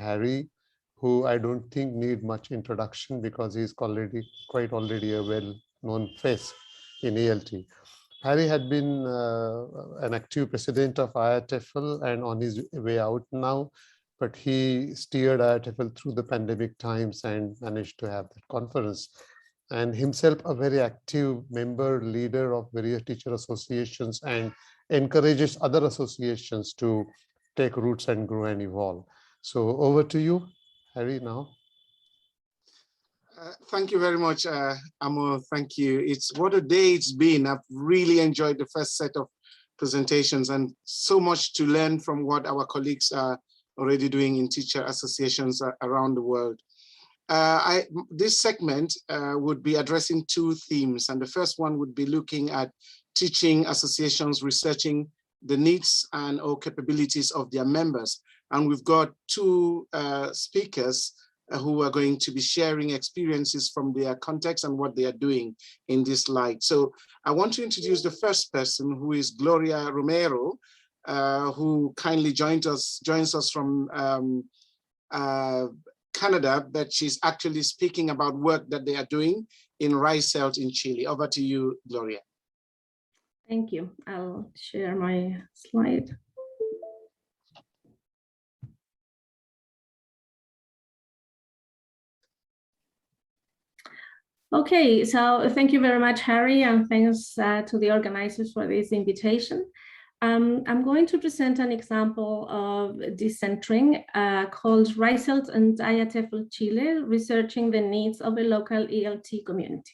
Harry, who I don't think need much introduction because he's quite already a well-known face in ELT. Harry had been an active president of IATFL and on his way out now, but he steered IATFL through the pandemic times and managed to have that conference. And himself a very active member, leader of various teacher associations, and encourages other associations to take roots and grow and evolve. So over to you, Harry, now. Thank you very much, Amo. Thank you. What a day it's been. I've really enjoyed the first set of presentations and so much to learn from what our colleagues are already doing in teacher associations around the world. This segment would be addressing two themes, and the first one would be looking at teaching associations researching the needs and or capabilities of their members. And we've got two speakers who are going to be sharing experiences from their context and what they are doing in this light. So I want to introduce the first person, who is Gloria Romero, who kindly joins us from Canada, but she's actually speaking about work that they are doing in RICELT in Chile. Over to you, Gloria. Thank you. I'll share my slide. Okay, so thank you very much, Harry, and thanks to the organizers for this invitation. I'm going to present an example of decentring called RICELT and IATFL Chile, researching the needs of a local ELT community.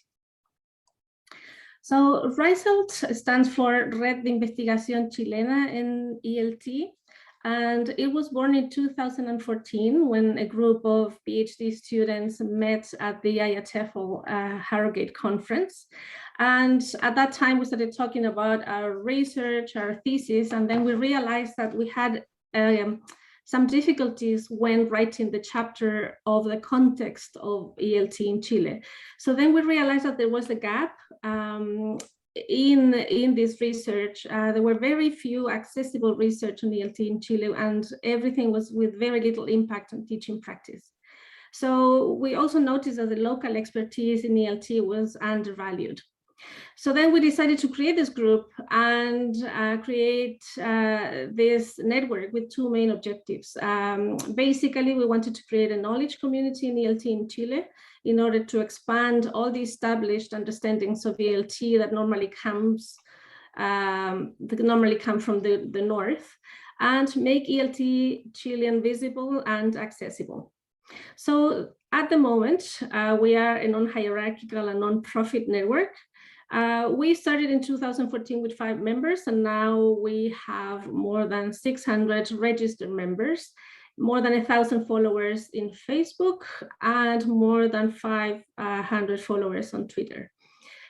So RICELT stands for Red de Investigación Chilena en ELT, and it was born in 2014 when a group of PhD students met at the IATFL Harrogate conference. And at that time, we started talking about our research, our thesis, and then we realized that we had some difficulties when writing the chapter of the context of ELT in Chile. So then we realized that there was a gap in this research. There were very few accessible research on ELT in Chile, and everything was with very little impact on teaching practice. So we also noticed that the local expertise in ELT was undervalued. So then we decided to create this group and create this network with two main objectives. Basically, we wanted to create a knowledge community in ELT in Chile in order to expand all the established understandings of ELT that normally come from the north, and make ELT Chilean visible and accessible. So at the moment, we are a non-hierarchical and non-profit network. We started in 2014 with 5 members, and now we have more than 600 registered members, more than 1,000 followers in Facebook, and more than 500 followers on Twitter.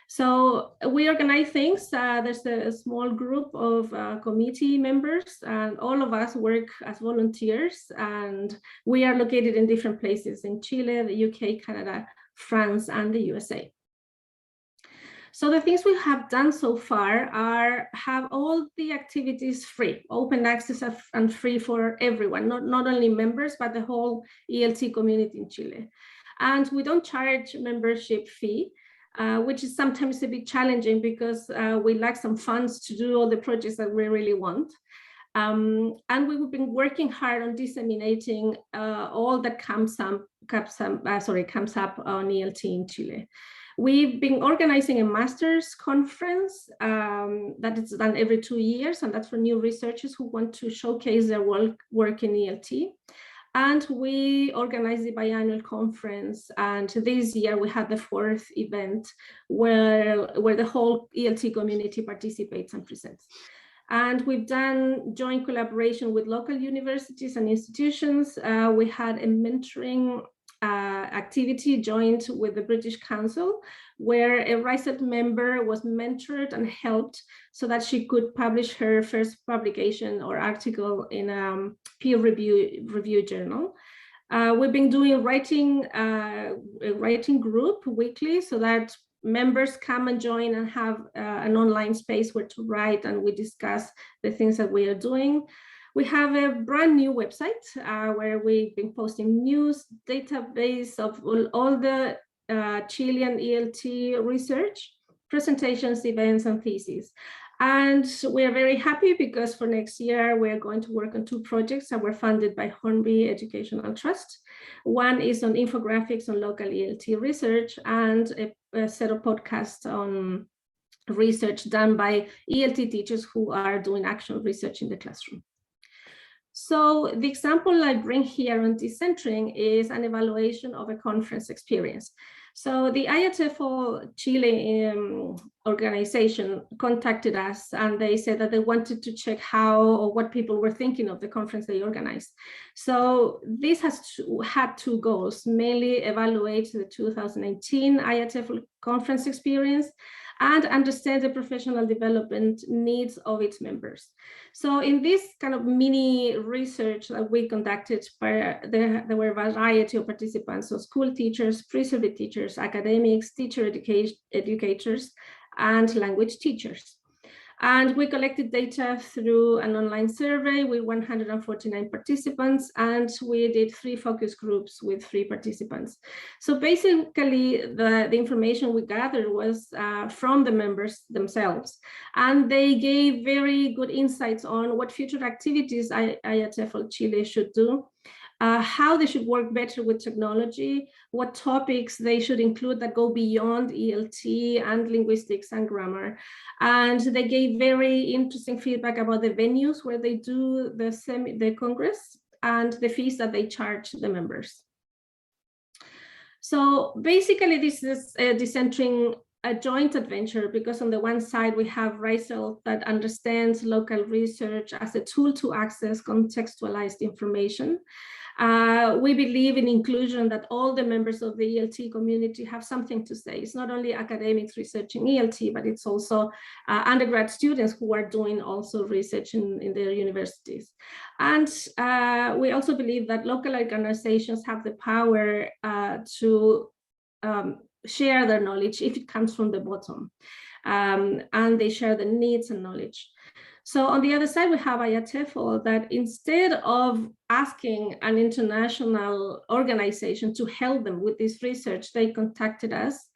So we organize things. There's a small group of committee members, and all of us work as volunteers, and we are located in different places in Chile, the UK, Canada, France, and the USA. So the things we have done so far are have all the activities free, open access and free for everyone, not only members, but the whole ELT community in Chile. And we don't charge membership fee, which is sometimes a bit challenging because we lack some funds to do all the projects that we really want. And we've been working hard on disseminating all that comes up on ELT in Chile. We've been organizing a master's conference that is done every 2 years, and that's for new researchers who want to showcase their work in ELT. And we organize the biannual conference, and this year we had the 4th event where the whole ELT community participates and presents. And we've done joint collaboration with local universities and institutions. We had a mentoring activity joined with the British Council, where a RICELT member was mentored and helped so that she could publish her first publication or article in a peer review journal. We've been doing a writing group weekly so that members come and join and have an online space where to write, and we discuss the things that we are doing. We have a brand new website where we've been posting news, database of all the Chilean ELT research, presentations, events, and theses. And we're very happy because for next year, we're going to work on 2 projects that were funded by Hornby Educational Trust. One is on infographics on local ELT research, and a set of podcasts on research done by ELT teachers who are doing actual research in the classroom. So the example I bring here on Decentring is an evaluation of a conference experience. So the IATF Chile organization contacted us, and they said that they wanted to check how or what people were thinking of the conference they organized. So this had 2 goals: mainly evaluate the 2019 IATF conference experience and understand the professional development needs of its members. So in this kind of mini research that we conducted, there were a variety of participants, so school teachers, pre-service teachers, academics, teacher educators, and language teachers. And we collected data through an online survey with 149 participants, and we did 3 focus groups with 3 participants. So basically, the information we gathered was from the members themselves, and they gave very good insights on what future activities IATF Chile should do, how they should work better with technology, what topics they should include that go beyond ELT and linguistics and grammar. And they gave very interesting feedback about the venues where they do the Congress and the fees that they charge the members. So basically, this is a Decentring, a joint adventure, because on the one side, we have RICELT that understands local research as a tool to access contextualized information. We believe in inclusion, that all the members of the ELT community have something to say. It's not only academics researching ELT, but it's also undergrad students who are doing also research in their universities. And we also believe that local organizations have the power to share their knowledge if it comes from the bottom, and they share the needs and knowledge. So on the other side, we have IATF that instead of asking an international organization to help them with this research, they contacted us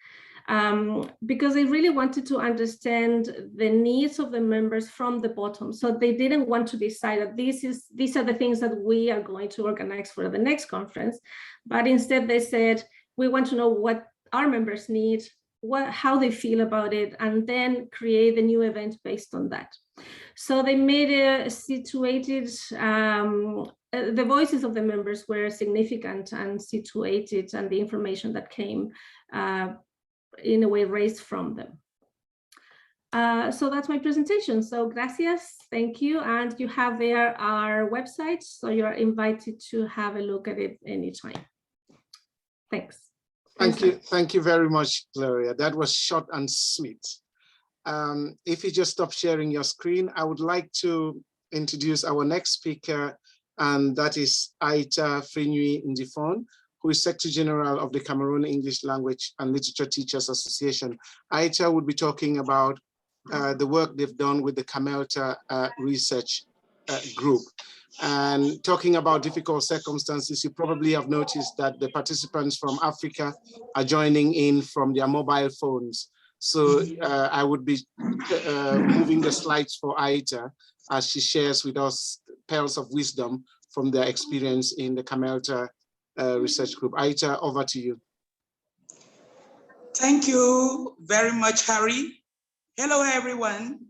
because they really wanted to understand the needs of the members from the bottom. So they didn't want to decide that these are the things that we are going to organize for the next conference, but instead they said, we want to know what our members need, how they feel about it, and then create a new event based on that. So they made a situated, the voices of the members were significant and situated, and the information that came in a way raised from them. So that's my presentation. So gracias, thank you. And you have there our website, so you're invited to have a look at it anytime. Thanks. Thank you very much, Gloria. That was short and sweet. If you just stop sharing your screen, I would like to introduce our next speaker, and that is Frinwie Ndifon, who is Secretary General of the Cameroon English Language and Literature Teachers Association. Aita would be talking about the work they've done with the CAMELTA research group. And talking about difficult circumstances, you probably have noticed that the participants from Africa are joining in from their mobile phones. So I would be moving the slides for Aita as she shares with us pearls of wisdom from their experience in the CAMELTA research group. Aita, over to you. Thank you very much, Harry. Hello, everyone.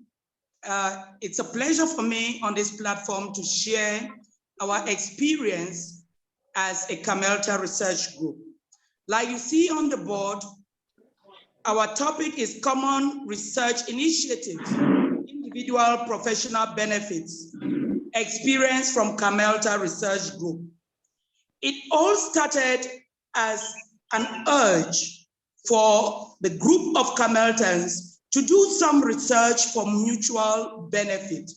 It's a pleasure for me on this platform to share our experience as a CAMELTA research group. Like you see on the board, our topic is Common Research Initiatives, Individual Professional Benefits, Experience from CAMELTA Research Group. It all started as an urge for the group of CAMELTans to do some research for mutual benefit.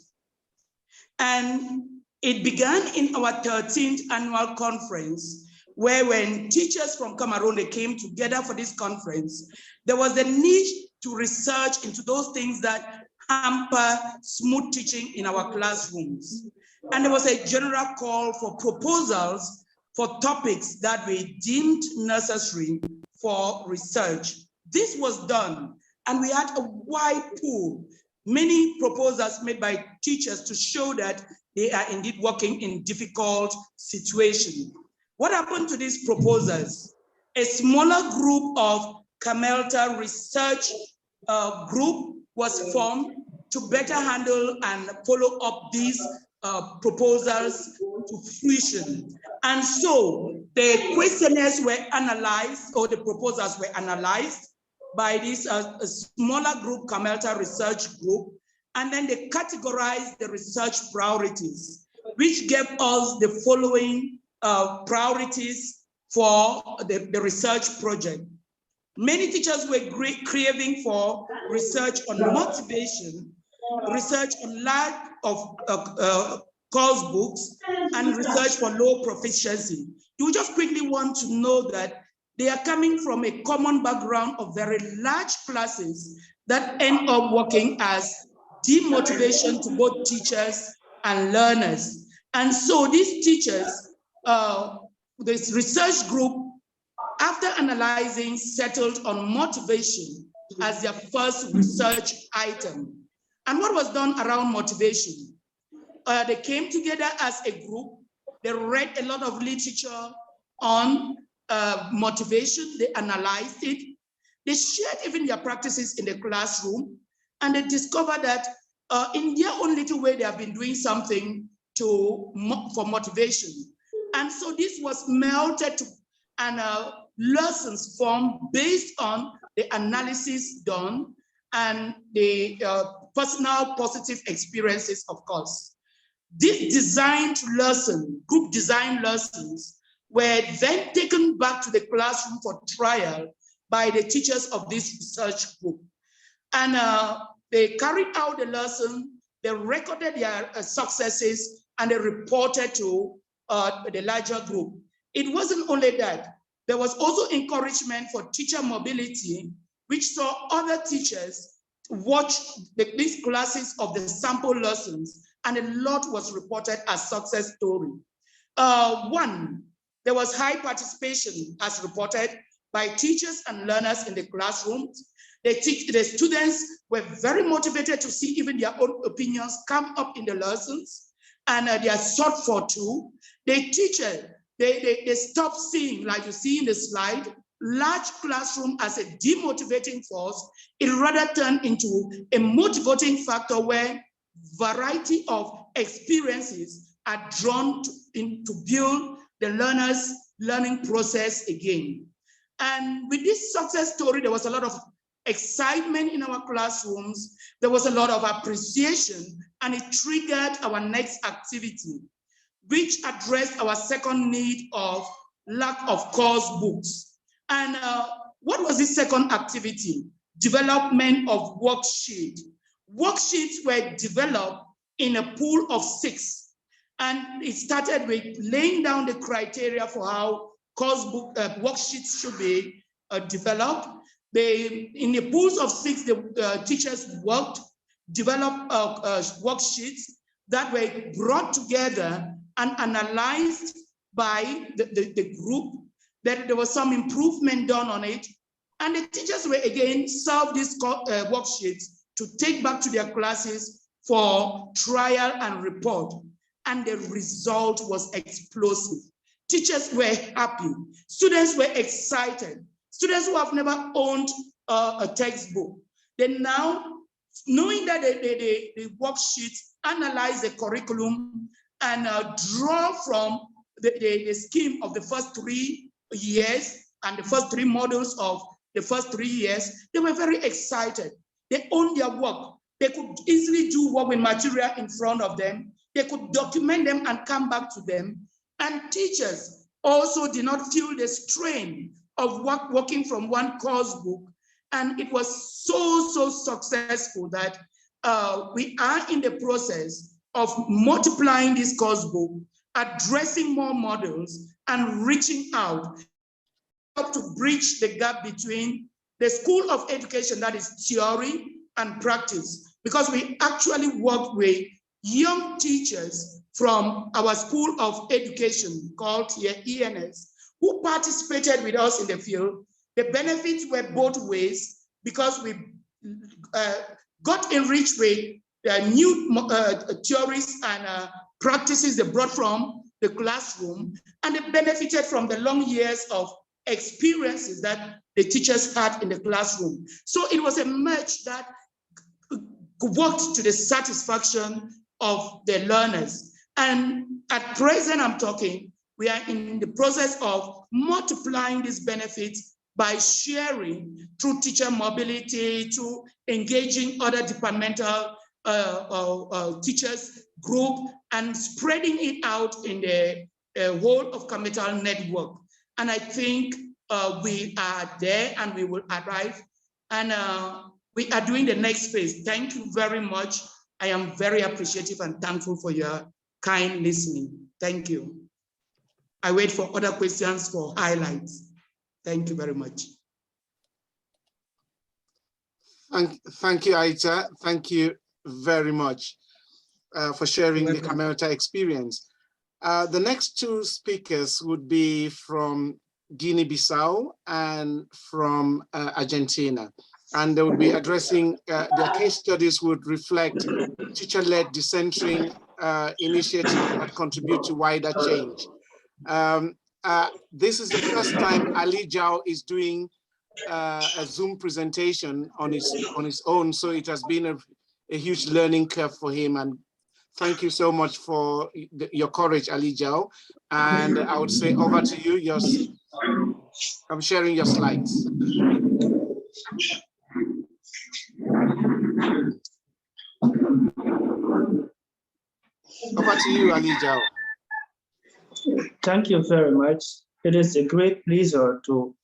And it began in our 13th annual conference, where when teachers from Cameroon, they came together for this conference, there was a need to research into those things that hamper smooth teaching in our classrooms. And there was a general call for proposals for topics that we deemed necessary for research. This was done, and we had a wide pool, many proposals made by teachers to show that they are indeed working in difficult situations. What happened to these proposals? A smaller group of CAMELTA research group was formed to better handle and follow up these proposals to fruition. And so the questionnaires were analyzed, or the proposals were analyzed by this smaller group, CAMELTA research group, and then they categorized the research priorities, which gave us the following priorities for the research project. Many teachers were craving for research on motivation, research on lack of course books, and research for low proficiency. You just quickly want to know that they are coming from a common background of very large classes that end up working as demotivation to both teachers and learners. And so these teachers, this research group, after analyzing, settled on motivation as their first research item. And what was done around motivation? They came together as a group. They read a lot of literature on motivation. They analyzed it. They shared even their practices in the classroom, and they discovered that in their own little way, they have been doing something for motivation. And so this was melted to, and lessons formed based on the analysis done and the personal positive experiences, of course. These designed lessons, group design lessons, were then taken back to the classroom for trial by the teachers of this research group. And they carried out the lesson, they recorded their successes, and they reported to the larger group. It wasn't only that, there was also encouragement for teacher mobility, which saw other teachers watch these classes of the sample lessons, and a lot was reported as success story. One, there was high participation as reported by teachers and learners in the classrooms. The students were very motivated to see even their own opinions come up in the lessons, and they are sought for too. The teacher, they stopped seeing, like you see in the slide, large classroom as a demotivating force. It rather turned into a motivating factor where variety of experiences are drawn to build the learner's learning process again. And with this success story, there was a lot of excitement in our classrooms. There was a lot of appreciation, and it triggered our next activity, which addressed our second need of lack of course books. And what was this second activity? Development of worksheets. Worksheets were developed in a pool of 6. And it started with laying down the criteria for how course book worksheets should be developed. In the pools of 6, the teachers developed worksheets that were brought together and analyzed by the group. That there was some improvement done on it. And the teachers were again served these worksheets to take back to their classes for trial and report. And the result was explosive. Teachers were happy. Students were excited. Students who have never owned a textbook, they now, knowing that the worksheets analyze the curriculum and draw from the scheme of the first 3 years and the first 3 modules of the first 3 years, they were very excited. They owned their work. They could easily do work with material in front of them. They could document them and come back to them. And teachers also did not feel the strain of working from one course book. And it was so successful that we are in the process of multiplying this course book, addressing more models, and reaching out to bridge the gap between the School of Education, that is theory and practice, because we actually worked with young teachers from our School of Education called here ENS, who participated with us in the field. The benefits were both ways because we got enriched with new theories and practices they brought from the classroom, and they benefited from the long years of experiences that the teachers had in the classroom. So it was a match that worked to the satisfaction of the learners. And at present, I'm talking, we are in the process of multiplying these benefits by sharing through teacher mobility, through engaging other departmental teachers group, and spreading it out in the whole of CAMELTA network. And I think we are there and we will arrive. And we are doing the next phase. Thank you very much. I am very appreciative and thankful for your kind listening. Thank you. I wait for other questions for highlights. Thank you very much. Thank you, Aita. Thank you very much for sharing the CAMELTA experience. The next two speakers would be from Guinea-Bissau and from Argentina. And they would be addressing, their case studies would reflect teacher-led decentering initiatives that contribute to wider change. This is the first time Ali Djau is doing a Zoom presentation on his own, so it has been a huge learning curve for him. And thank you so much for your courage, Ali Djau. And I would say over to you. I'm sharing your slides. Over to you, Ali Djau. Thank you very much. It is a great pleasure to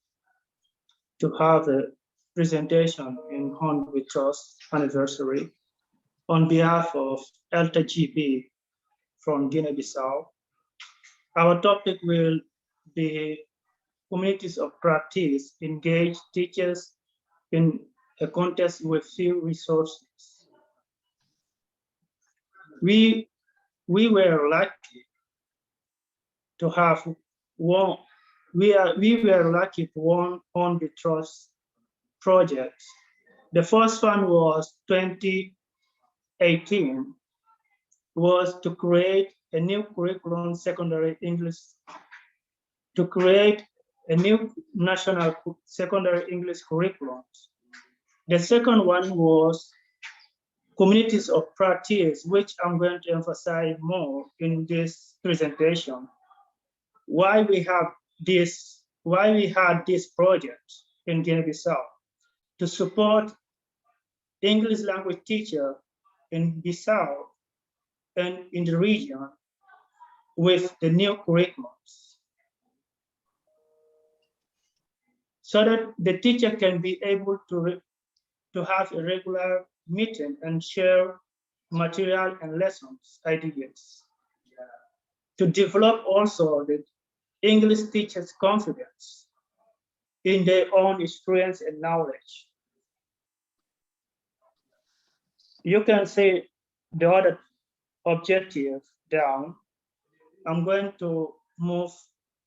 have a presentation in 100th anniversary on behalf of EALTA-GB from Guinea-Bissau. Our topic will be communities of practice engage teachers in a context with few resources. We were lucky to have one. We were lucky to won on the trust projects. The first one was 2018, was to create a new curriculum, secondary English, to create a new national secondary English curriculum. The second one was communities of practice, which I'm going to emphasize more in this presentation. Why we had this project in Guinea-Bissau to support English language teachers in Bissau and in the region with the new curriculums, so that the teacher can be able to have a regular meeting and share material and lessons, ideas, to develop also the English teachers' confidence in their own experience and knowledge. You can see the other objective down. I'm going to move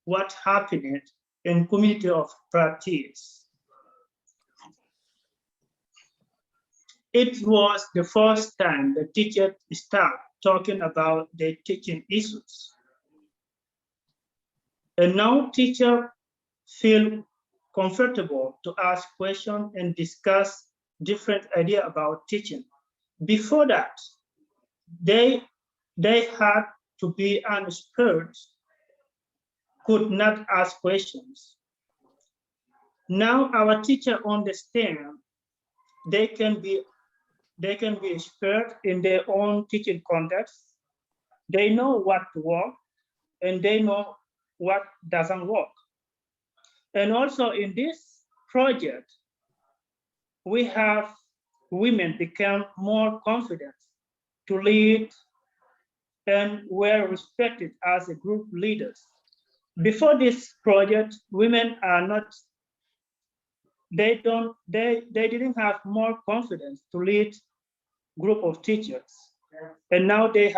what happened in community of practice. It was the first time the teachers start talking about their teaching issues. And now teachers feel comfortable to ask questions and discuss different ideas about teaching. Before that, they had to be an expert, could not ask questions. Now our teachers understand they can be expert in their own teaching context. They know what to work and they know what doesn't work. And also in this project, we have women become more confident to lead and were respected as a group leaders. Before this project, women are not they didn't have more confidence to lead group of teachers, and now they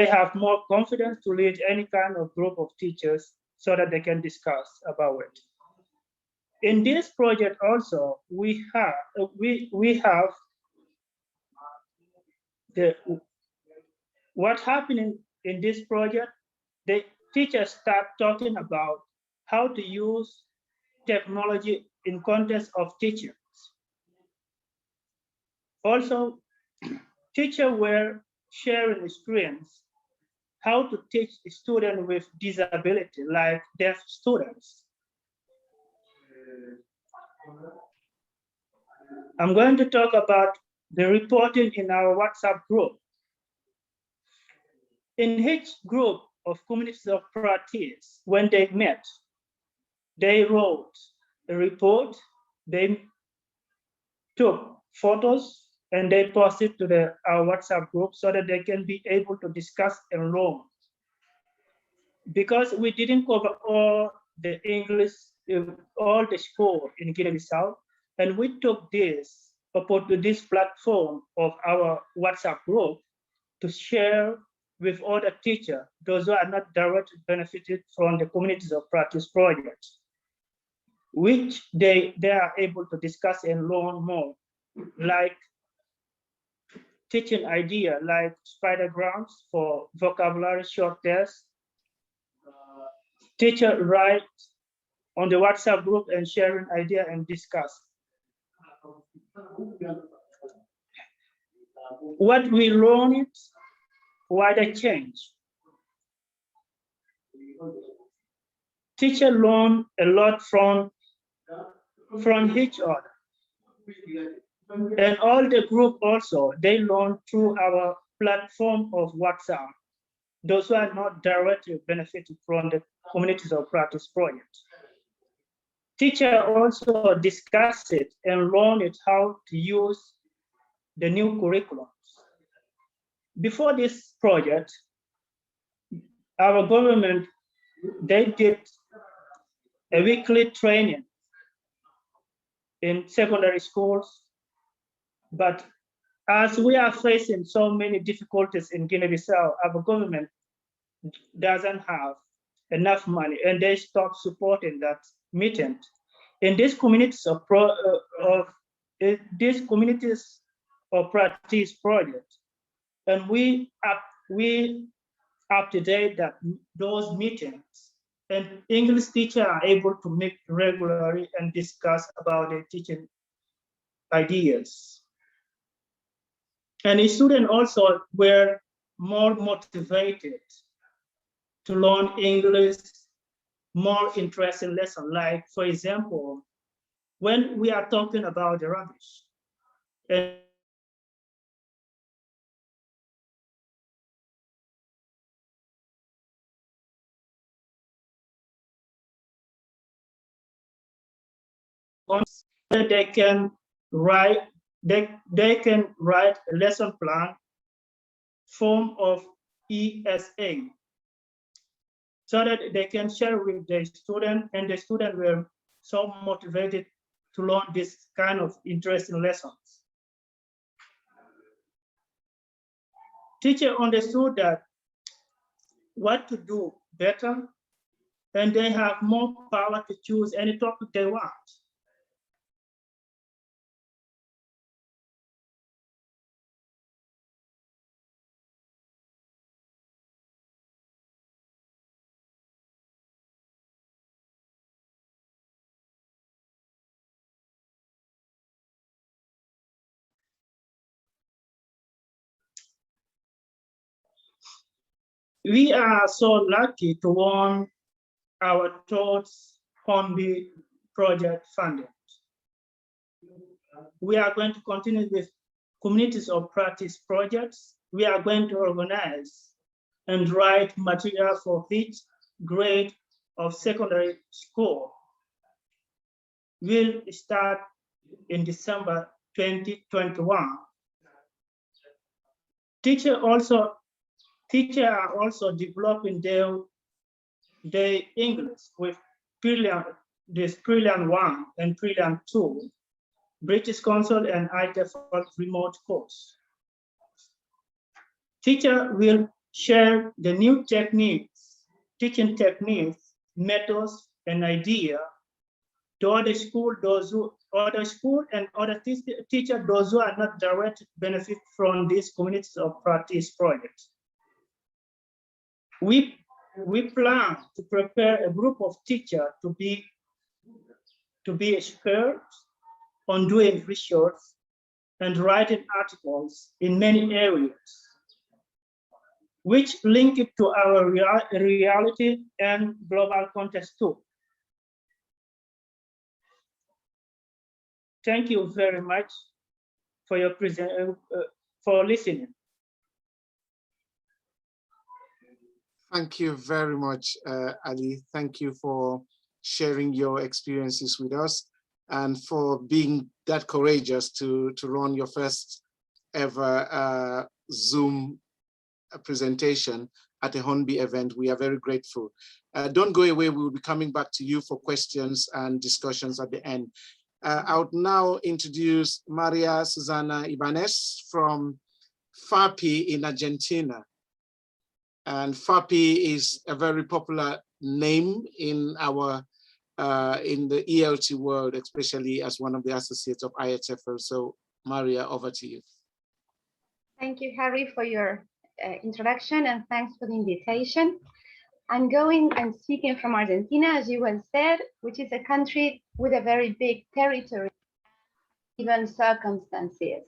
have more confidence to lead any kind of group of teachers so that they can discuss about it. In this project also, we have what happened in this project. The teachers start talking about how to use technology in context of teaching. Also, teachers were sharing experience how to teach students with disability, like deaf students. I'm going to talk about the reporting in our WhatsApp group. In each group of communities of practice, when they met, they wrote a report, they took photos, and they posted to our WhatsApp group so that they can be able to discuss and learn. Because we didn't cover all the English, all the school in Guinea-Bissau, and we took this platform of our WhatsApp group to share with other teachers, those who are not directly benefited from the communities of practice projects, which they are able to discuss and learn more, like teaching idea, like spidergrams for vocabulary short tests. Teacher write on the WhatsApp group and sharing idea and discuss. What we learned, why they change. Teacher learn a lot from each other. And all the group also, they learn through our platform of WhatsApp. Those who are not directly benefited from the communities of practice project. Teacher also discuss it and learn it how to use the new curriculums. Before this project, our government, they did a weekly training in secondary schools, but as we are facing so many difficulties in Guinea-Bissau, our government doesn't have enough money, and they stopped supporting that meeting. In these communities of practice project, and we up to date that those meetings, and English teachers are able to meet regularly and discuss about their teaching ideas. And the students also were more motivated to learn English, more interesting lesson. Like, for example, when we are talking about the rubbish, and they can write a lesson plan form of ESA, so that they can share with the student, and the student were so motivated to learn this kind of interesting lessons. Teacher understood that what to do better, and they have more power to choose any topic they want. We are so lucky to won our third Hornby project funding. We are going to continue with communities of practice projects. We are going to organize and write material for each grade of secondary school. We'll start in December 2021. Teachers are also developing their English with this Brilliant 1 and Brilliant 2, British Council and ITEFL remote course. Teacher will share the new techniques, teaching techniques, methods, and idea to other school, and other teachers, those who are not direct benefit from these communities of practice projects. We plan to prepare a group of teachers to be experts on doing research and writing articles in many areas, which link it to our reality and global context too. Thank you very much for your for listening. Thank you very much, Ali. Thank you for sharing your experiences with us and for being that courageous to run your first ever Zoom presentation at a Hornby event. We are very grateful. Don't go away. We will be coming back to you for questions and discussions at the end. I would now introduce María Susana Ibáñez from FAAPI in Argentina. And FAAPI is a very popular name in our in the ELT world, especially as one of the associates of ITEFL. So María, over to you. Thank you, Harry, for your introduction, and thanks for the invitation. I'm speaking from Argentina, as you well said, which is a country with a very big territory, even circumstances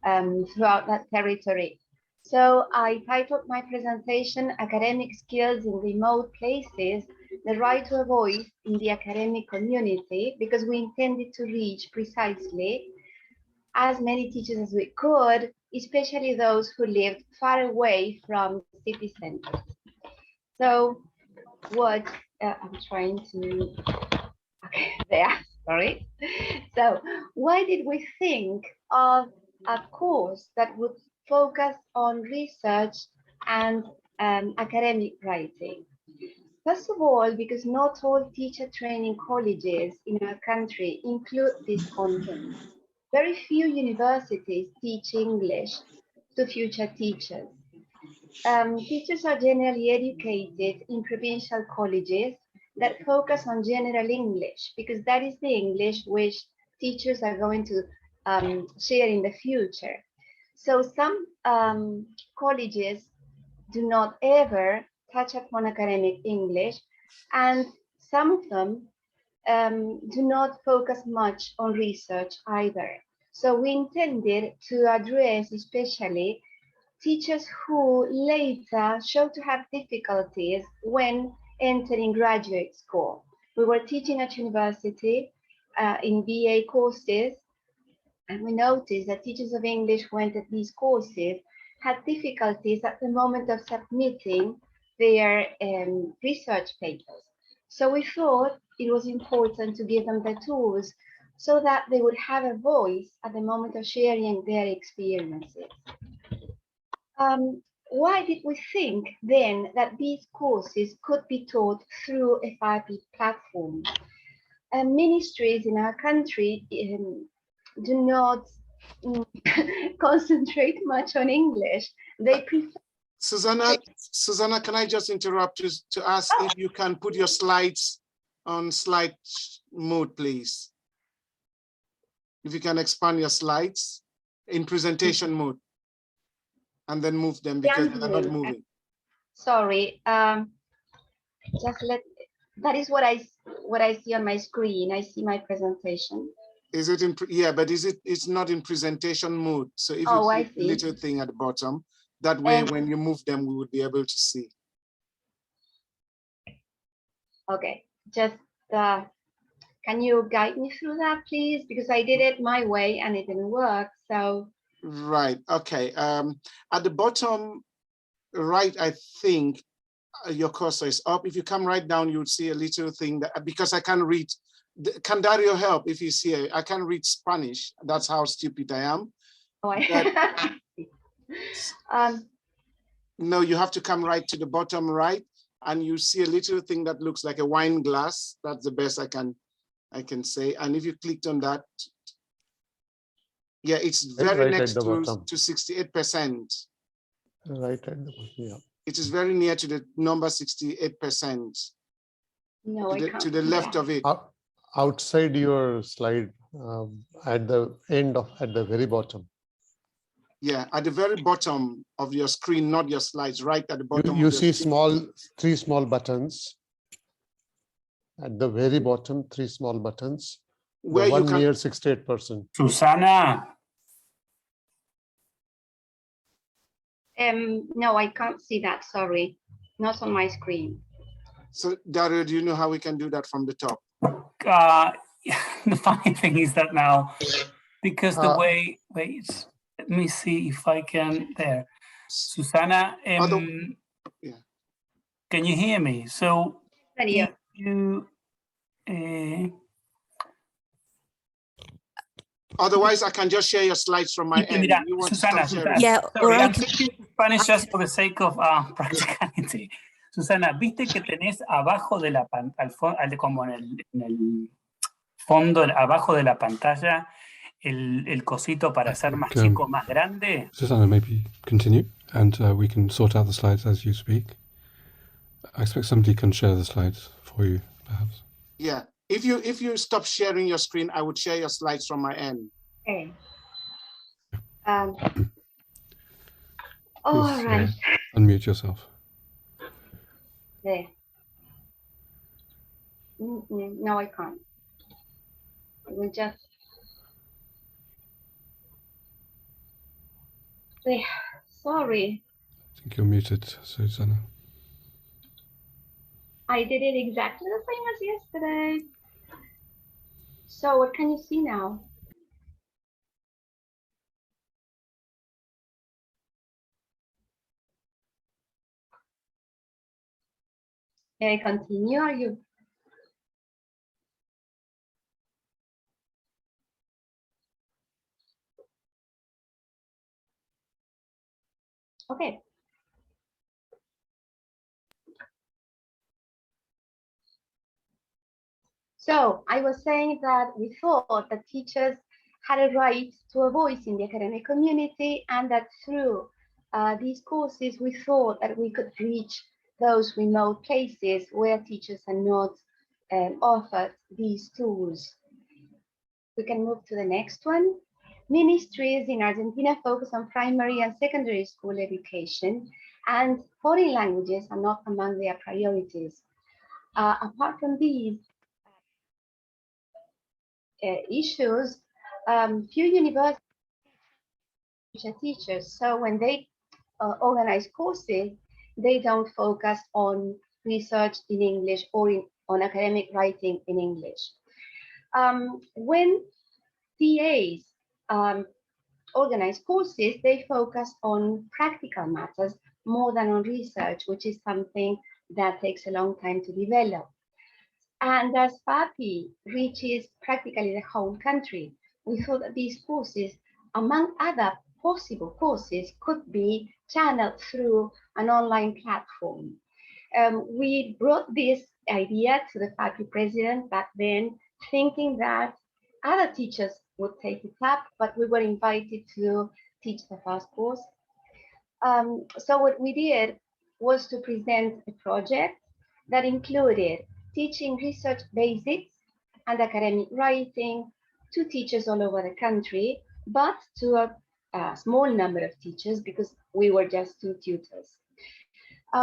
throughout that territory. So I titled my presentation, Academic Skills in Remote Places, the Right to a Voice in the Academic Community, because we intended to reach precisely as many teachers as we could, especially those who lived far away from city centers. So what I'm trying to, okay, there, sorry. So why did we think of a course that would focus on research and academic writing? First of all, because not all teacher training colleges in our country include this content. Very few universities teach English to future teachers. Teachers are generally educated in provincial colleges that focus on general English, because that is the English which teachers are going to share in the future. So some colleges do not ever touch upon academic English, and some of them do not focus much on research either. So we intended to address especially teachers who later show to have difficulties when entering graduate school. We were teaching at university in BA courses, and we noticed that teachers of English who entered these courses had difficulties at the moment of submitting their research papers. So we thought it was important to give them the tools so that they would have a voice at the moment of sharing their experiences. Why did we think then that these courses could be taught through a FAAPI platform? Ministries in our country do not concentrate much on English. They prefer. Susana, can I just interrupt you to ask if you can put your slides on slide mode, please? If you can expand your slides in presentation mode and then move them because they're not moving. Sorry, just that is what I see on my screen. I see my presentation. Is it in, yeah, but it's not in presentation mode. So if you click the little thing at the bottom, that way when you move them, we would be able to see. Okay, just can you guide me through that, please? Because I did it my way and it didn't work, so. Right, okay. At the bottom right, I think your cursor is up. If you come right down, you would see a little thing that, because I can't read. Can Dario help if you see it? I can't read Spanish. That's how stupid I am. Oh, no, you have to come right to the bottom right, and you see a little thing that looks like a wine glass. That's the best I can I can say. And if you clicked on that, yeah, it's very next to 68%. Right at the bottom, yeah. It is very near to the number 68%. No, I can't. To the left of it. Outside your slide, at the very bottom. Yeah, at the very bottom of your screen, not your slides, right at the bottom. You see three small buttons. At the very bottom, 3 small buttons. Where the one you can... near 68%. Susana. No, I can't see that, sorry. Not on my screen. So, Dario, do you know how we can do that from the top? The funny thing is that now, because the way, wait, let me see if I can, there. Susana, can you hear me? So, María. You, otherwise, I can just share your slides from my end. Mira, You want Susana, to stop sharing? Yeah, sorry, or I'm speaking Spanish just for the sake of practicality. Susana, ¿viste que tenés abajo de la pantalla, como en el fondo, abajo de la pantalla, el cosito para hacer más chico, más grande? Susana, maybe continue, and we can sort out the slides as you speak. I expect somebody can share the slides for you, perhaps. Yeah, if you stop sharing your screen, I would share your slides from my end. Okay. All right. Unmute yourself. There. No, I can't. I will just. There. Sorry. I think you're muted, Susana. I did it exactly the same as yesterday. So what can you see now? May I continue? Are you? Okay. So I was saying that we thought that teachers had a right to a voice in the academic community, and that through these courses, we thought that we could reach those remote places where teachers are not offered these tools. We can move to the next one. Ministries in Argentina focus on primary and secondary school education, and foreign languages are not among their priorities. Apart from these issues, few universities teachers, so when they organize courses, they don't focus on research in English or on academic writing in English. When TAs organize courses, they focus on practical matters more than on research, which is something that takes a long time to develop. And as FAAPI reaches practically the whole country, we thought that these courses, among other possible courses, could be channeled through an online platform. We brought this idea to the FAAPI president back then, thinking that other teachers would take it up, but we were invited to teach the first course. So what we did was to present a project that included teaching research basics and academic writing to teachers all over the country, but to a small number of teachers because we were just 2 tutors.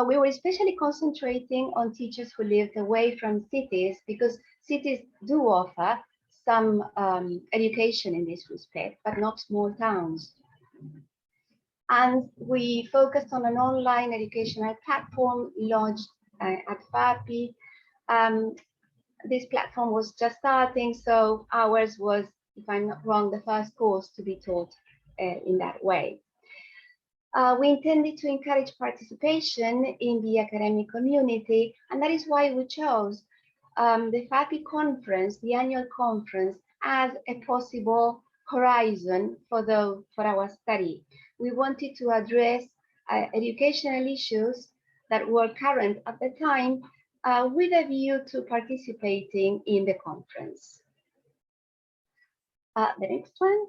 We were especially concentrating on teachers who lived away from cities because cities do offer some education in this respect, but not small towns. And we focused on an online educational platform launched at FAAPI. This platform was just starting, so ours was, if I'm not wrong, the first course to be taught in that way. We intended to encourage participation in the academic community, and that is why we chose the FAAPI conference, the annual conference, as a possible horizon for our study. We wanted to address educational issues that were current at the time, with a view to participating in the conference. The next one.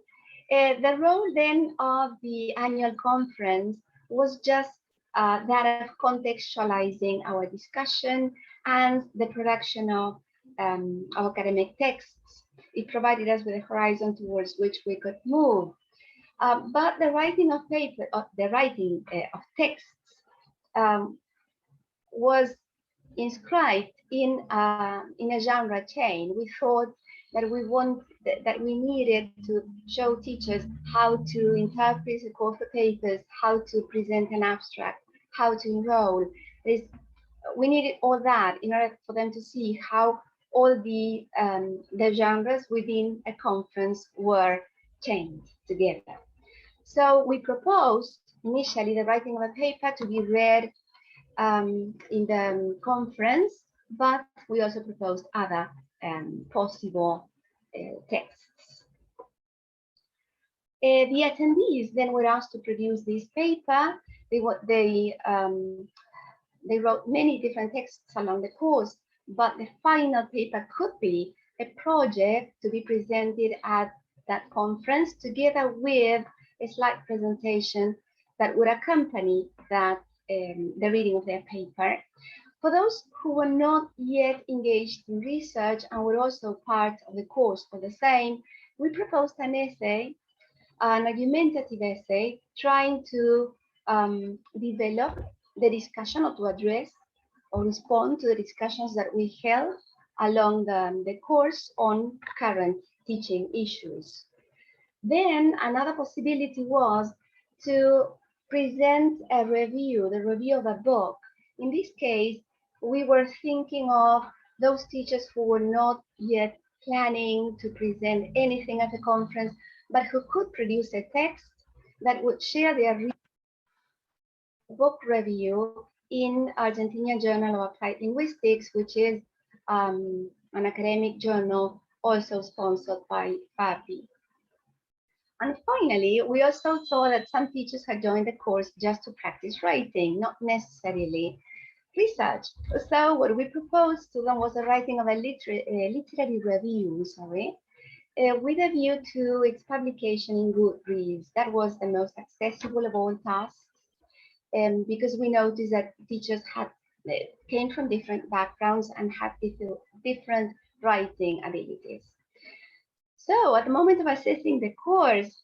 The role then of the annual conference was just that of contextualizing our discussion and the production of academic texts. It provided us with a horizon towards which we could move. But the writing of paper, of texts was inscribed in a genre chain. We thought that we needed to show teachers how to interpret the call for papers, how to present an abstract, how to enroll. We needed all that in order for them to see how all the genres within a conference were chained together. So we proposed initially the writing of a paper to be read in the conference, but we also proposed other possible texts. The attendees then were asked to produce this paper. They wrote many different texts along the course, but the final paper could be a project to be presented at that conference together with a slide presentation that would accompany that the reading of their paper. For those who were not yet engaged in research and were also part of the course for the same, we proposed an essay, an argumentative essay, trying to develop the discussion or to address or respond to the discussions that we held along the course on current teaching issues. Then another possibility was to present a review, the review of a book. In this case, we were thinking of those teachers who were not yet planning to present anything at the conference, but who could produce a text that would share their book review in Argentinian Journal of Applied Linguistics, which is an academic journal also sponsored by FAAPI. And finally, we also saw that some teachers had joined the course just to practice writing, not necessarily research. So what we proposed to them was the writing of a literary review, with a view to its publication in Goodreads. That was the most accessible of all tasks, because we noticed that teachers came from different backgrounds and had different writing abilities. So at the moment of assessing the course,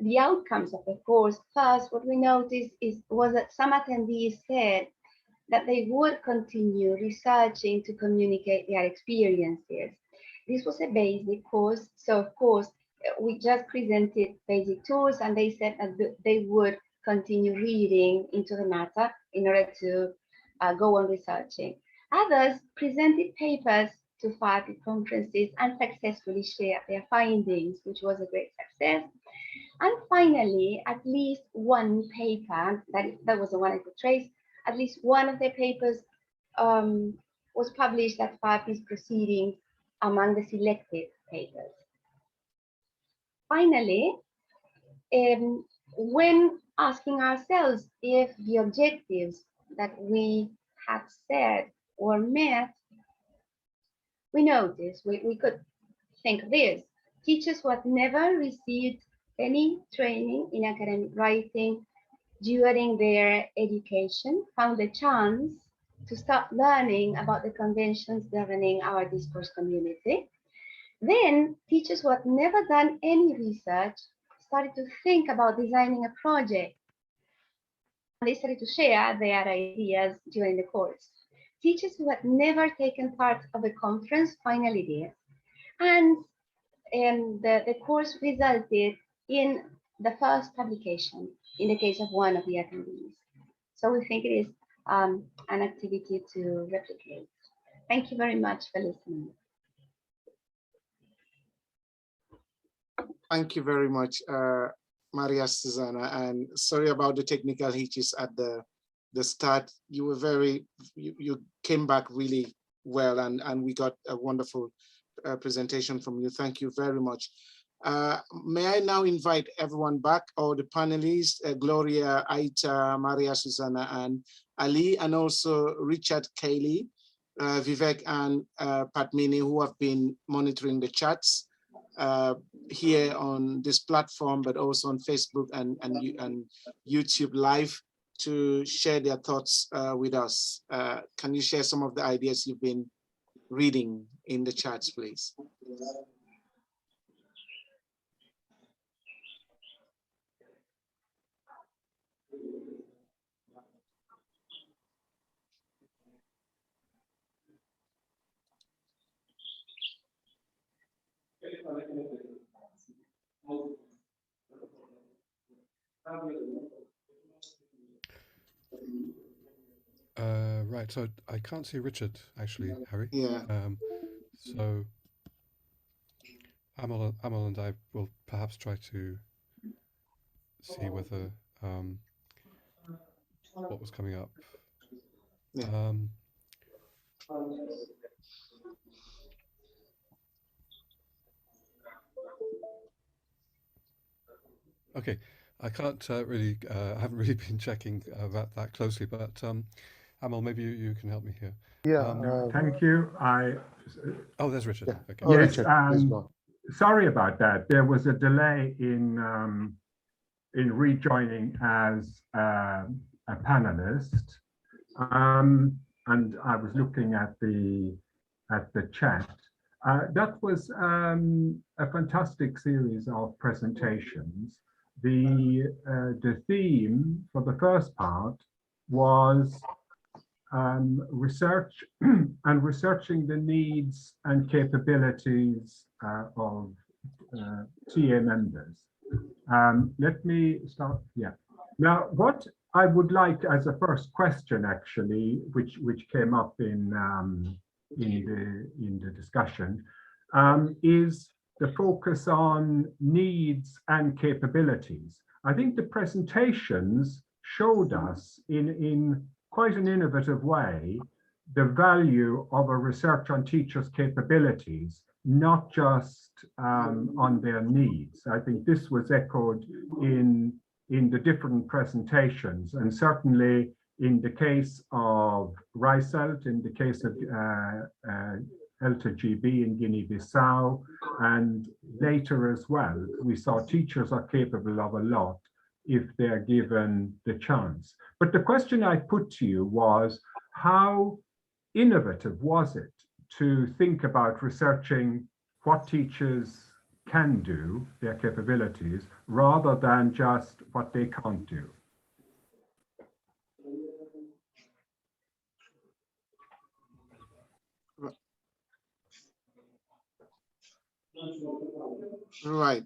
the outcomes of the course, first, what we noticed was that some attendees said that they would continue researching to communicate their experiences. This was a basic course, so of course, we just presented basic tools, and they said that they would continue reading into the matter in order to go on researching. Others presented papers to FAAPI conferences and successfully shared their findings, which was a great success. And finally, at least one paper, that was the one I could trace, at least one of their papers was published at FAAPI's proceedings among the selected papers. Finally, when asking ourselves if the objectives that we had set were met, we noticed, we could think of this. Teachers who had never received any training in academic writing during their education found a chance to start learning about the conventions governing our discourse community. Then teachers who had never done any research started to think about designing a project. And they started to share their ideas during the course. Teachers who had never taken part of a conference finally did. And the course resulted in the first publication in the case of one of the attendees. So we think it is an activity to replicate. Thank you very much for listening. Thank you very much, Maria, Susana, and sorry about the technical hitches at the start. You were you came back really well, and we got a wonderful presentation from you. Thank you very much. May I now invite everyone back, or the panelists, Gloria, Aita, Maria, Susana, and Ali, and also Richard Cayley, Vivek and Padmini, who have been monitoring the chats here on this platform, but also on Facebook and YouTube Live, to share their thoughts with us. Can you share some of the ideas you've been reading in the chats, please? Right, so I can't see Richard actually, Harry. Yeah. So Amal and I will perhaps try to see whether what was coming up. Yeah. Okay, I can't really, I haven't really been checking that closely, but Amal, maybe you can help me here. Yeah. Thank you. Oh, there's Richard. Yeah. Okay. Oh, Yes, Richard, sorry about that. There was a delay in rejoining as a panelist, and I was looking at the chat. That was a fantastic series of presentations. The theme for the first part was research and researching the needs and capabilities of TA members. Let me start. Yeah. Now, what I would like as a first question, actually, which came up in the discussion, is the focus on needs and capabilities. I think the presentations showed us in quite an innovative way the value of a research on teachers' capabilities, not just on their needs. I think this was echoed in the different presentations, and certainly in the case of RICELT, in the case of EALTA-GB in Guinea-Bissau, and later as well, we saw teachers are capable of a lot if they're given the chance. But the question I put to you was, how innovative was it to think about researching what teachers can do, their capabilities, rather than just what they can't do? Right.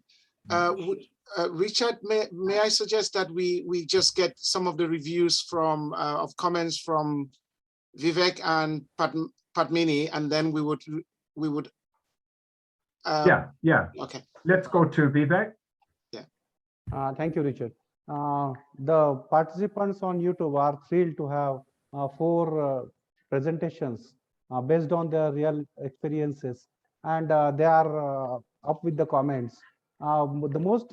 Richard, may I suggest that we just get some of the reviews from of comments from Vivek and Padmini, and then we would yeah. Okay. Let's go to Vivek. Yeah. Thank you, Richard. The participants on YouTube are thrilled to have 4 presentations based on their real experiences, and they are up with the comments. The most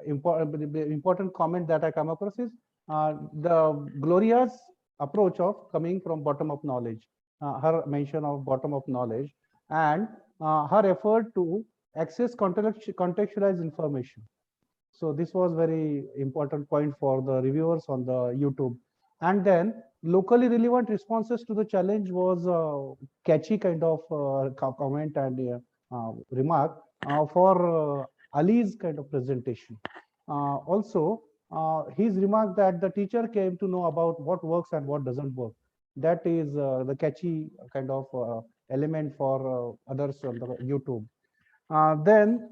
important comment that I come across is the Gloria's approach of coming from bottom-up knowledge, her mention of bottom-up knowledge, and her effort to access contextualized information. So this was very important point for the reviewers on the YouTube. And then locally relevant responses to the challenge was a catchy kind of comment and remark for Ali's kind of presentation. Also, his remark that the teacher came to know about what works and what doesn't work. That is the catchy kind of element for others on the YouTube. Then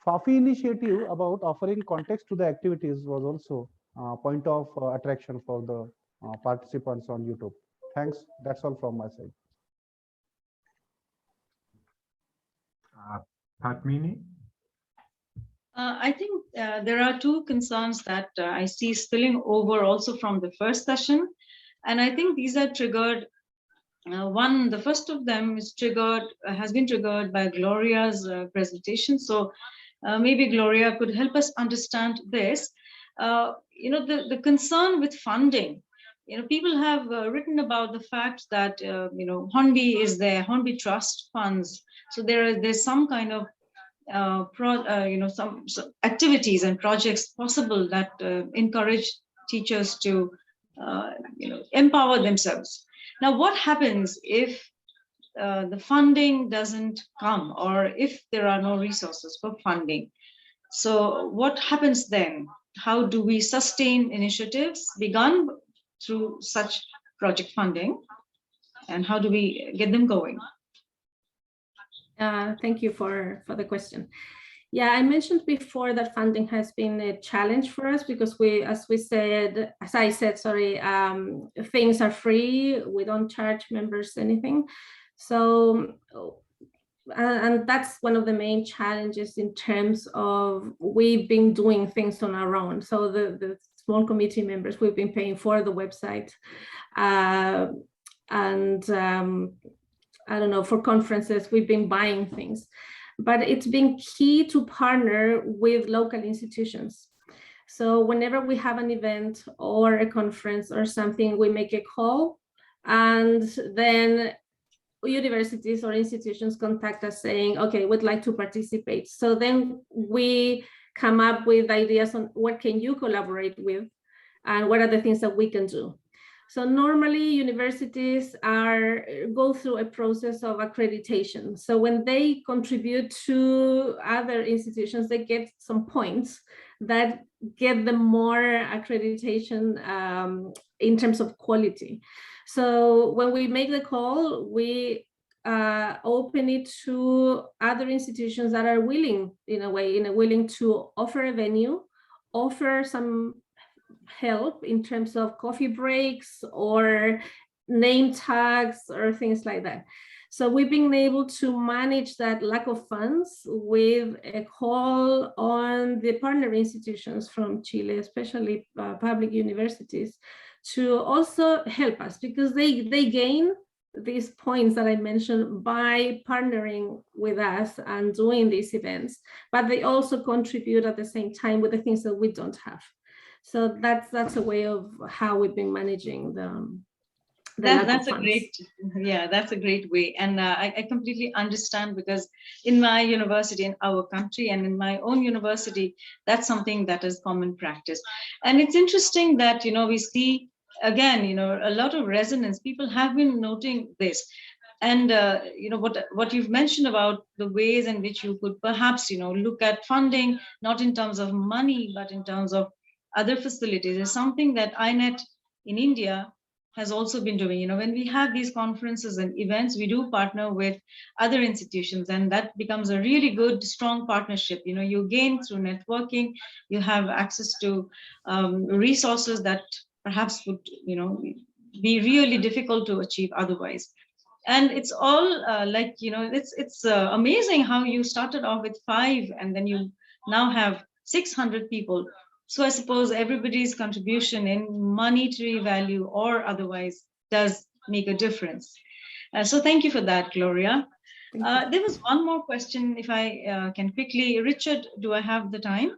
FAAPI initiative about offering context to the activities was also a point of attraction for the participants on YouTube. Thanks. That's all from my side. Padmini? I think there are 2 concerns that I see spilling over also from the first session. And I think these are triggered. One, the first of them is has been triggered by Gloria's presentation. So maybe Gloria could help us understand this. The concern with funding people have written about the fact that, Hornby is there, Hornby Trust funds. So there's some kind of, some activities and projects possible that encourage teachers to, empower themselves. Now, what happens if the funding doesn't come, or if there are no resources for funding? So what happens then? How do we sustain initiatives begun through such project funding, and how do we get them going? Thank you for the question. Yeah, I mentioned before that funding has been a challenge for us because as I said, things are free. We don't charge members anything. So, and that's one of the main challenges in terms of we've been doing things on our own. So the small committee members, we've been paying for the website, I don't know, for conferences, we've been buying things, but it's been key to partner with local institutions. So whenever we have an event or a conference or something, we make a call, and then universities or institutions contact us saying, okay, we'd like to participate. So then we come up with ideas on what can you collaborate with and what are the things that we can do. So normally universities go through a process of accreditation. So when they contribute to other institutions, they get some points that get them more accreditation in terms of quality. So when we make the call, we open it to other institutions that are willing, willing to offer a venue, offer some help in terms of coffee breaks or name tags or things like that. So we've been able to manage that lack of funds with a call on the partner institutions from Chile, especially public universities, to also help us, because they gain these points that I mentioned by partnering with us and doing these events, but they also contribute at the same time with the things that we don't have. So that's a way of how we've been managing that's a great way. And I completely understand, because in my university, in our country, and in my own university, that's something that is common practice. And it's interesting that, we see, again, a lot of resonance. People have been noting this. And, what you've mentioned about the ways in which you could perhaps, look at funding, not in terms of money, but in terms of other facilities, is something that INET in India has also been doing. When we have these conferences and events, we do partner with other institutions, and that becomes a really good, strong partnership. You gain through networking, you have access to resources that perhaps would, be really difficult to achieve otherwise. And it's all it's amazing how you started off with 5 and then you now have 600 people. So I suppose everybody's contribution in monetary value or otherwise does make a difference. So thank you for that, Gloria. There was one more question, if I can quickly. Richard, do I have the time?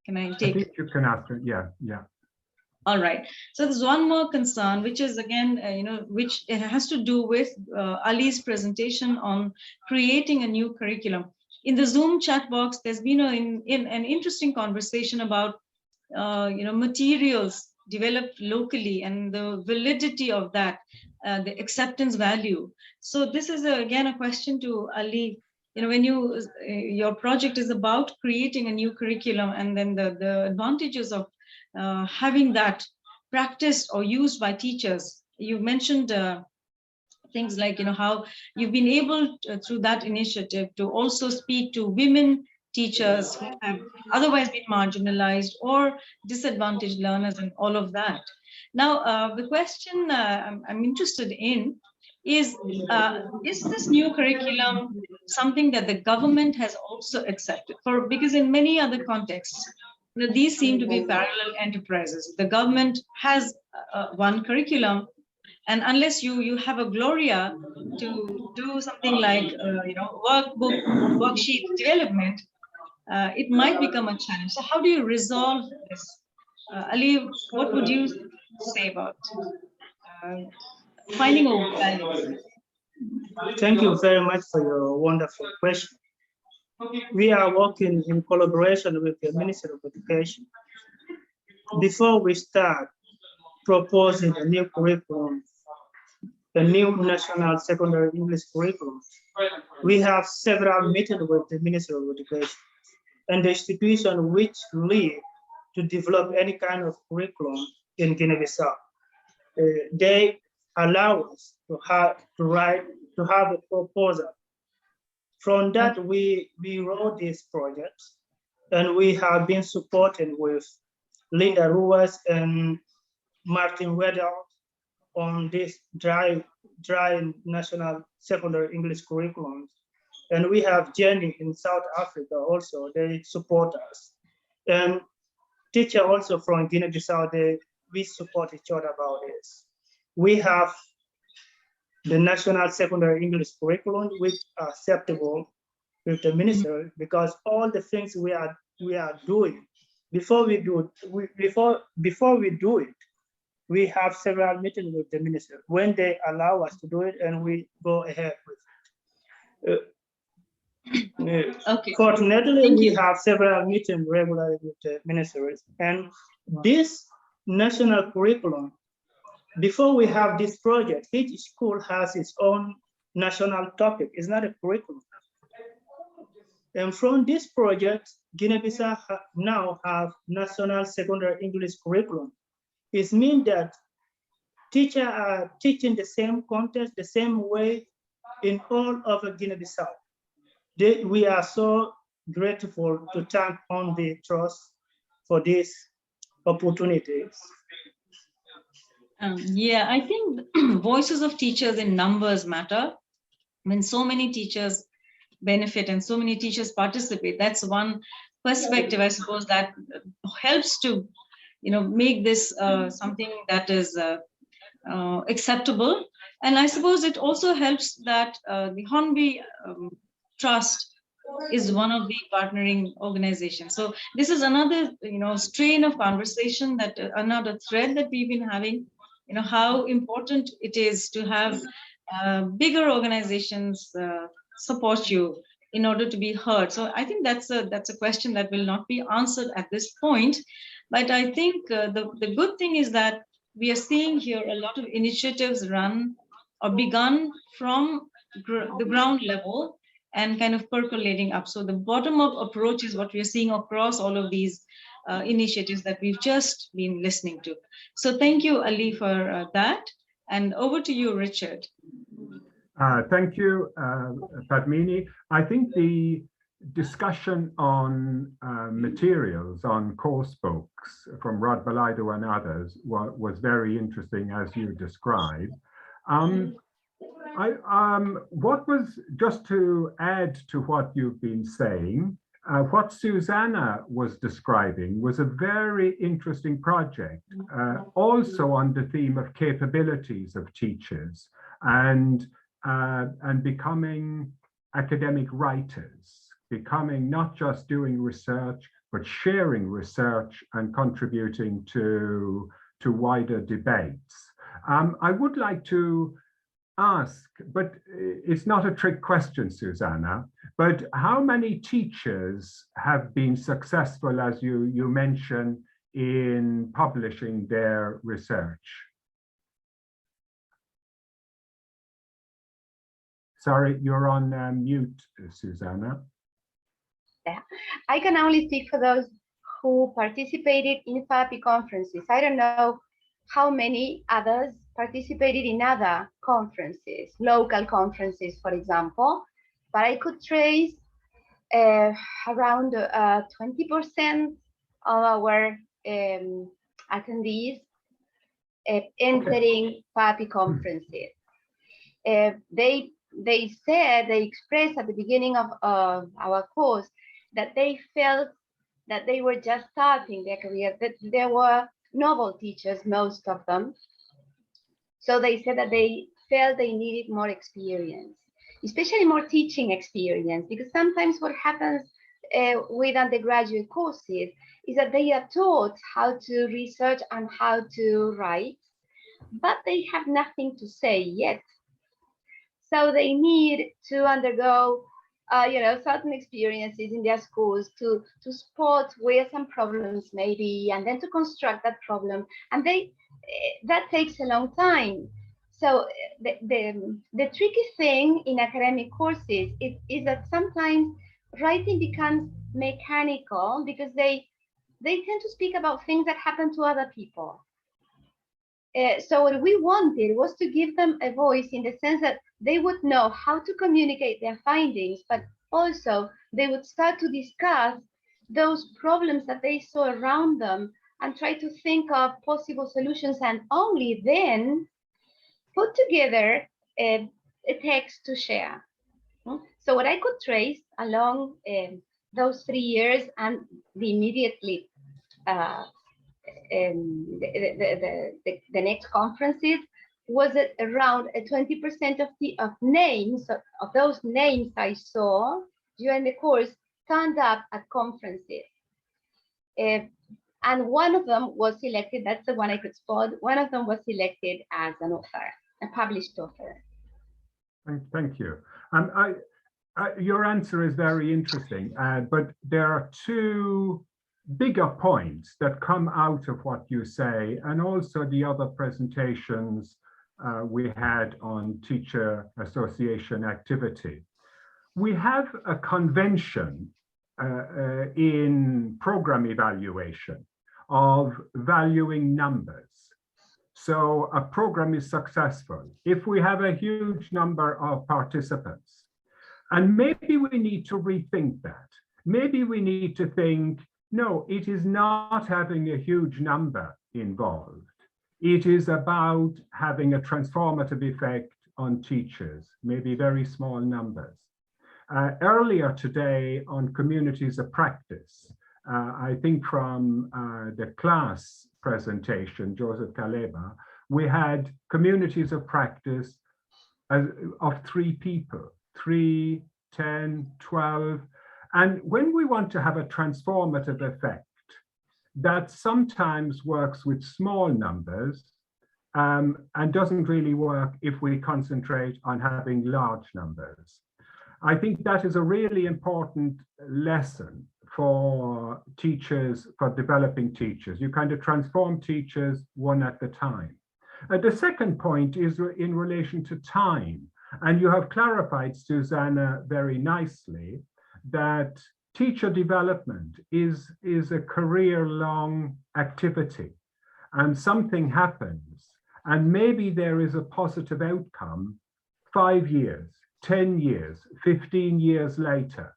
Can I take? I think you can ask it. Yeah. All right. So there's one more concern, which is again, which it has to do with Ali's presentation on creating a new curriculum. In the Zoom chat box, there's been an interesting conversation about materials developed locally and the validity of that, the acceptance value. So this is again a question to Ali. When your project is about creating a new curriculum, and then the advantages of having that practiced or used by teachers. You mentioned things like how you've been able to, through that initiative, to also speak to women teachers who have otherwise been marginalized or disadvantaged learners and all of that. Now, the question I'm interested in is this new curriculum something that the government has also accepted? Because in many other contexts, these seem to be parallel enterprises. The government has one curriculum, and unless you have a Gloria to do something like worksheet development, it might become a challenge. So how do you resolve this? Ali, what would you say about it? finding a balance? Thank you very much for your wonderful question. We are working in collaboration with the Ministry of Education. Before we start proposing a new curriculum, a new national secondary English curriculum, we have several meetings with the Ministry of Education and the institution which lead to develop any kind of curriculum in Guinea-Bissau. They allow us to have a proposal. From that, we wrote this project, and we have been supporting with Linda Ruas and Martin Weddell on this dry national secondary English curriculum. And we have Jenny in South Africa also, they support us. And teacher also from Guinea-Bissau, we support each other about this. We have the national secondary English curriculum, which are acceptable with the minister, because all the things we are doing, before we do it, we have several meetings with the minister when they allow us to do it, and we go ahead with it. Okay. Fortunately, we have several meetings regularly with the ministers, and this national curriculum, before we have this project, each school has its own national topic. It's not a curriculum. And from this project, Guinea-Bissau now have national secondary English curriculum. It means that teachers are teaching the same content, the same way in all over Guinea-Bissau. We are so grateful to thank on the trust for these opportunities. Yeah, I think voices of teachers in numbers matter. When so many teachers benefit and so many teachers participate, that's one perspective, I suppose, that helps to, make this something that is acceptable. And I suppose it also helps that the Hornby Trust is one of the partnering organizations. So this is another, strain of conversation, that another thread that we've been having, how important it is to have bigger organizations support you in order to be heard. So I think that's a question that will not be answered at this point. But I think the good thing is that we are seeing here a lot of initiatives run or begun from the ground level and kind of percolating up. So the bottom-up approach is what we are seeing across all of these initiatives that we've just been listening to. So thank you, Ali, for that. And over to you, Richard. Thank you, Padmini. I think the discussion on materials, on course books from Rod Valaido and others was very interesting, as you described. What was, just to add to what you've been saying, what Susana was describing was a very interesting project, also on the theme of capabilities of teachers and becoming academic writers, becoming not just doing research, but sharing research and contributing to wider debates. I would like to ask, but it's not a trick question, Susana, but how many teachers have been successful, as you mentioned, in publishing their research? Sorry, you're on mute, Susana. Yeah, I can only speak for those who participated in FAAPI conferences. I don't know how many others participated in other conferences, local conferences, for example, but I could trace around 20% of our attendees entering FAAPI conferences. They expressed at the beginning of our course that they felt that they were just starting their career, that there were novel teachers, most of them. So they said that they felt they needed more experience, especially more teaching experience, because sometimes what happens with undergraduate courses is that they are taught how to research and how to write, but they have nothing to say yet. So they need to undergo certain experiences in their schools to spot where some problems may be, and then to construct that problem. And that takes a long time. So the tricky thing in academic courses is that sometimes writing becomes mechanical because they tend to speak about things that happen to other people. So what we wanted was to give them a voice in the sense that they would know how to communicate their findings, but also they would start to discuss those problems that they saw around them and try to think of possible solutions, and only then put together a text to share. So what I could trace along those 3 years and the immediately the next conferences was that around 20% of names of those names I saw during the course turned up at conferences. And one of them was selected, that's the one I could spot, one of them was selected as an author, a published author. Thank you. Your answer is very interesting, but there are two bigger points that come out of what you say, and also the other presentations we had on teacher association activity. We have a convention in program evaluation of valuing numbers. So a program is successful if we have a huge number of participants. And maybe we need to rethink that. Maybe we need to think, no, it is not having a huge number involved. It is about having a transformative effect on teachers, maybe very small numbers. Earlier today on communities of practice, I think from the class presentation, Joseph Kaleba, we had communities of practice of 3 people, 3, 10, 12. And when we want to have a transformative effect, that sometimes works with small numbers and doesn't really work if we concentrate on having large numbers. I think that is a really important lesson for teachers, for developing teachers. You kind of transform teachers one at a time. The second point is in relation to time. And you have clarified, Susana, very nicely that teacher development is a career-long activity, and something happens, and maybe there is a positive outcome 5 years, 10 years, 15 years later.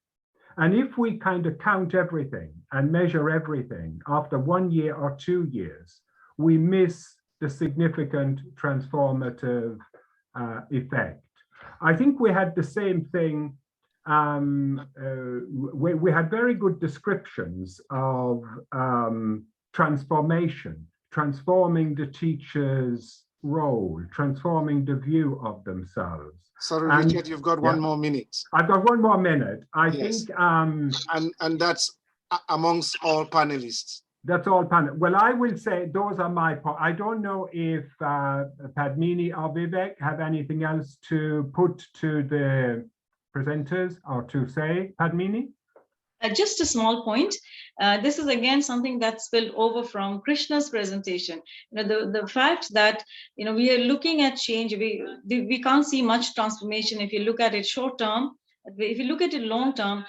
And if we kind of count everything and measure everything after 1 year or 2 years, we miss the significant transformative effect. I think we had the same thing. We had very good descriptions of transformation, transforming the teacher's role, transforming the view of themselves. Sorry, Richard, you've got one more minute. I've got 1 more minute. I think, and that's amongst all panelists. That's all panel. Well, I will say those are my points. I don't know if Padmini or Vivek have anything else to put to the presenters or to say. Padmini? Just a small point. This is again something that spilled over from Krishna's presentation. The fact that we are looking at change. We can't see much transformation if you look at it short term. If you look at it long term,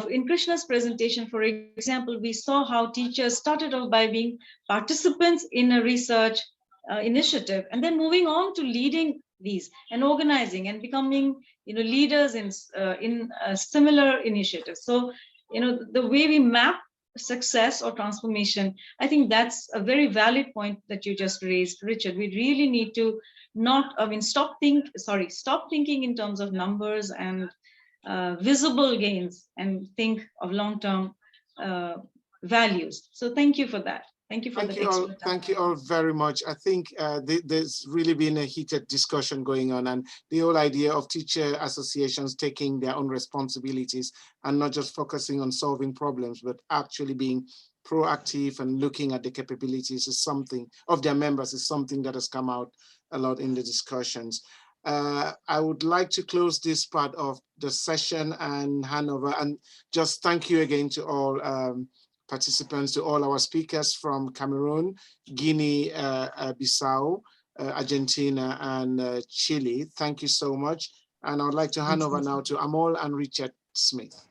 in Krishna's presentation, for example, we saw how teachers started off by being participants in a research initiative, and then moving on to leading these and organizing and becoming leaders in similar initiatives. So the way we map success or transformation, I think that's a very valid point that you just raised, Richard. We really need to stop thinking in terms of numbers and visible gains and think of long-term values. So thank you for that. Thank you for Thank you all. Thank you all very much. I think there's really been a heated discussion going on, and the whole idea of teacher associations taking their own responsibilities and not just focusing on solving problems, but actually being proactive and looking at the capabilities is something of their members is something that has come out a lot in the discussions. I would like to close this part of the session and hand over and just thank you again to all participants, to all our speakers from Cameroon, Guinea, Bissau, Argentina, and Chile. Thank you so much. And I would like to hand over now to Amol and Richard Smith.